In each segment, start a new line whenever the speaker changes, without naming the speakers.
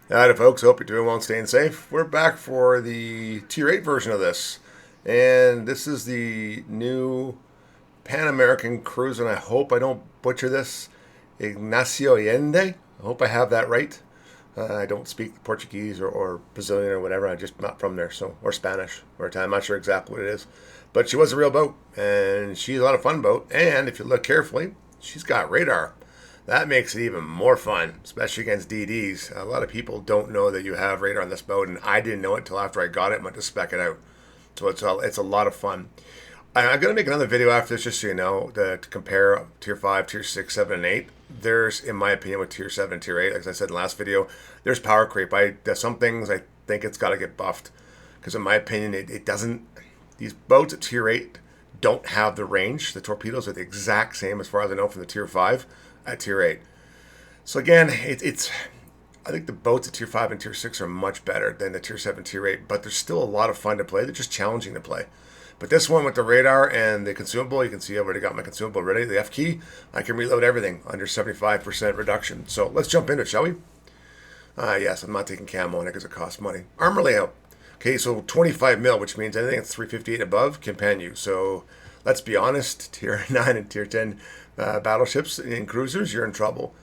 Howdy, folks. Hope you're doing well and staying safe. We're back for the Tier 8 version of this. And this is the new Pan American cruise, and I hope I don't butcher this. Ignacio Allende. I hope I have that right. I don't speak Portuguese or Brazilian or whatever. I'm just not from there, or Spanish or Italian. I'm not sure exactly what it is. But she was a real boat, and she's a lot of fun boat. And if you look carefully, she's got radar. That makes it even more fun, especially against DDs. A lot of people don't know that you have radar on this boat, and I didn't know it until after I got it and went to spec it out. So it's a lot of fun. I'm going to make another video after this just so you know to compare Tier 5, Tier 6, 7, and 8. There's, in my opinion, with Tier 7 and Tier 8, as I said in the last video, there's power creep. There's some things I think it's got to get buffed. Because in my opinion, it doesn't... These boats at Tier 8 don't have the range. The torpedoes are the exact same as far as I know from the Tier 5 at Tier 8. So again, it's I think the boats at Tier 5 and Tier 6 are much better than the Tier 7, Tier 8, but they're still a lot of fun to play. They're just challenging to play. But this one with the radar and the consumable, you can see I've already got my consumable ready, the F key. I can reload everything under 75% reduction. So let's jump into it, shall we? Yes, I'm not taking camo on it because it costs money. Armor layout. Okay, so 25 mil, which means anything that's 358 above can pen you. So let's be honest, Tier 9 and Tier 10 battleships and cruisers, you're in trouble.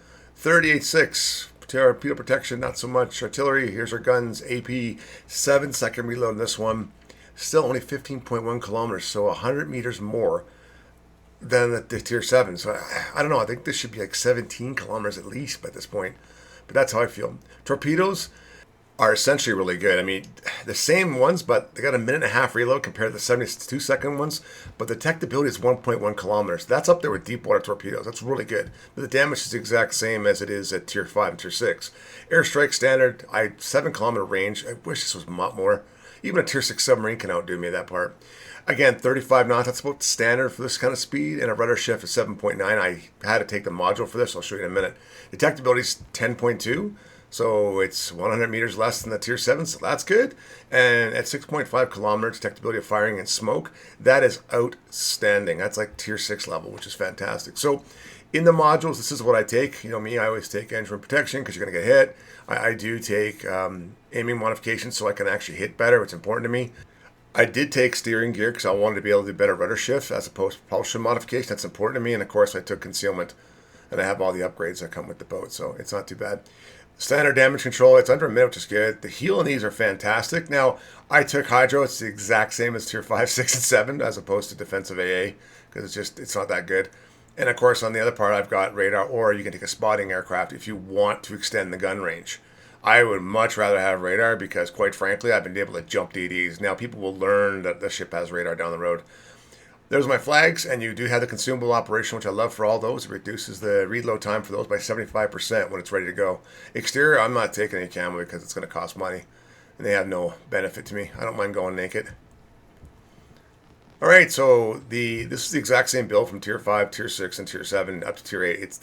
38.6, torpedo protection, not so much. Artillery, here's our guns. AP, 7-second reload in this one. Still only 15.1 kilometers, so 100 meters more than the Tier 7. So I don't know, I think this should be like 17 kilometers at least by this point. But that's how I feel. Torpedoes are essentially really good. I mean, the same ones, but they got a minute and a half reload compared to the 72-second ones. But the detectability is 1.1 kilometers. That's up there with deep water torpedoes. That's really good. But the damage is the exact same as it is at Tier 5 and Tier 6. Airstrike standard, 7-kilometer range. I wish this was a lot more. Even a Tier 6 submarine can outdo me at that part. Again, 35 knots, that's about standard for this kind of speed, and a rudder shift is 7.9. I had to take the module for this. I'll show you in a minute. Detectability is 10.2. So it's 100 meters less than the Tier 7, so that's good. And at 6.5 kilometers, detectability of firing and smoke, that is outstanding. That's like Tier 6 level, which is fantastic. So in the modules, this is what I take. You know me, I always take engine protection because you're going to get hit. I do take aiming modifications so I can actually hit better. It's important to me. I did take steering gear because I wanted to be able to do better rudder shift as opposed to propulsion modification. That's important to me. And of course, I took concealment. And I have all the upgrades that come with the boat, so it's not too bad. Standard damage control, it's under a minute, which is good. The heal on these are fantastic. Now, I took Hydro. It's the exact same as Tier 5, 6, and 7, as opposed to Defensive AA, because it's not that good. And of course, on the other part, I've got radar, or you can take a spotting aircraft if you want to extend the gun range. I would much rather have radar because, quite frankly, I've been able to jump DDs. Now, people will learn that the ship has radar down the road. There's my flags, and you do have the consumable operation, which I love for all those. It reduces the reload time for those by 75% when it's ready to go. Exterior, I'm not taking any camo because it's going to cost money, and they have no benefit to me. I don't mind going naked. All right, so this is the exact same build from Tier 5, Tier 6, and Tier 7 up to Tier 8.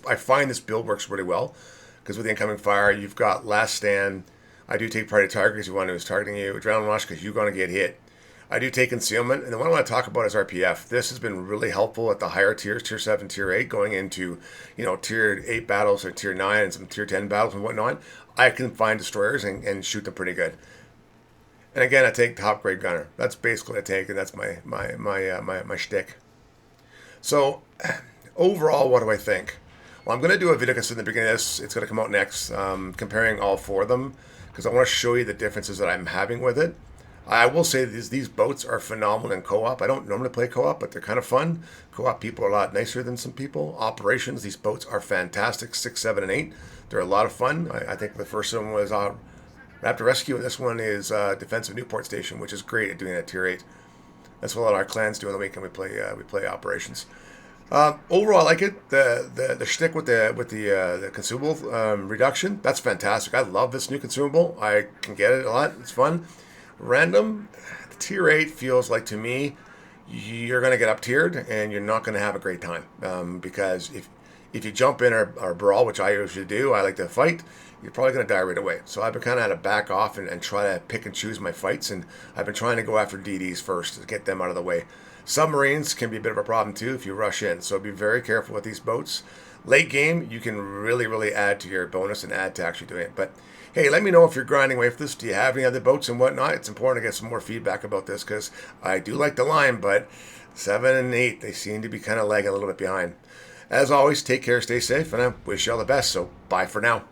I find this build works really well because with incoming fire, you've got last stand. I do take priority target because you want who's targeting you. Adrenaline rush because you're going to get hit. I do take concealment, and the one I want to talk about is RPF. This has been really helpful at the higher tiers, Tier 7, Tier 8, going into, Tier 8 battles or Tier 9 and some Tier 10 battles and whatnot. I can find destroyers and shoot them pretty good. And again, I take top grade gunner. That's basically what I take, and that's my shtick. So, overall, what do I think? Well, I'm going to do a video because in the beginning of this, it's going to come out next, comparing all four of them, because I want to show you the differences that I'm having with it. I will say these boats are phenomenal in co-op. I don't normally play co-op, but they're kind of fun. Co-op people are a lot nicer than some people. Operations, these boats are fantastic. 6, 7, and 8. They're a lot of fun. I think the first one was Raptor Rescue, and this one is Defensive Newport Station, which is great at doing that Tier 8. That's what a lot of our clans do on the weekend. We play operations. Overall, I like it. The shtick with the consumable reduction, that's fantastic. I love this new consumable. I can get it a lot. It's fun. Random, Tier 8 feels like to me you're going to get up tiered and you're not going to have a great time because if you jump in or brawl, which I usually do, I like to fight, you're probably going to die right away. So I've been kind of had to back off and try to pick and choose my fights, and I've been trying to go after DDs first to get them out of the way. Submarines can be a bit of a problem too if you rush in, so be very careful with these boats. Late game, you can really add to your bonus and add to actually doing it. But Hey, let me know if you're grinding away for this. Do you have any other boats and whatnot? It's important to get some more feedback about this because I do like the line, but 7 and 8, they seem to be kind of lagging a little bit behind. As always, take care, stay safe, and I wish you all the best. So bye for now.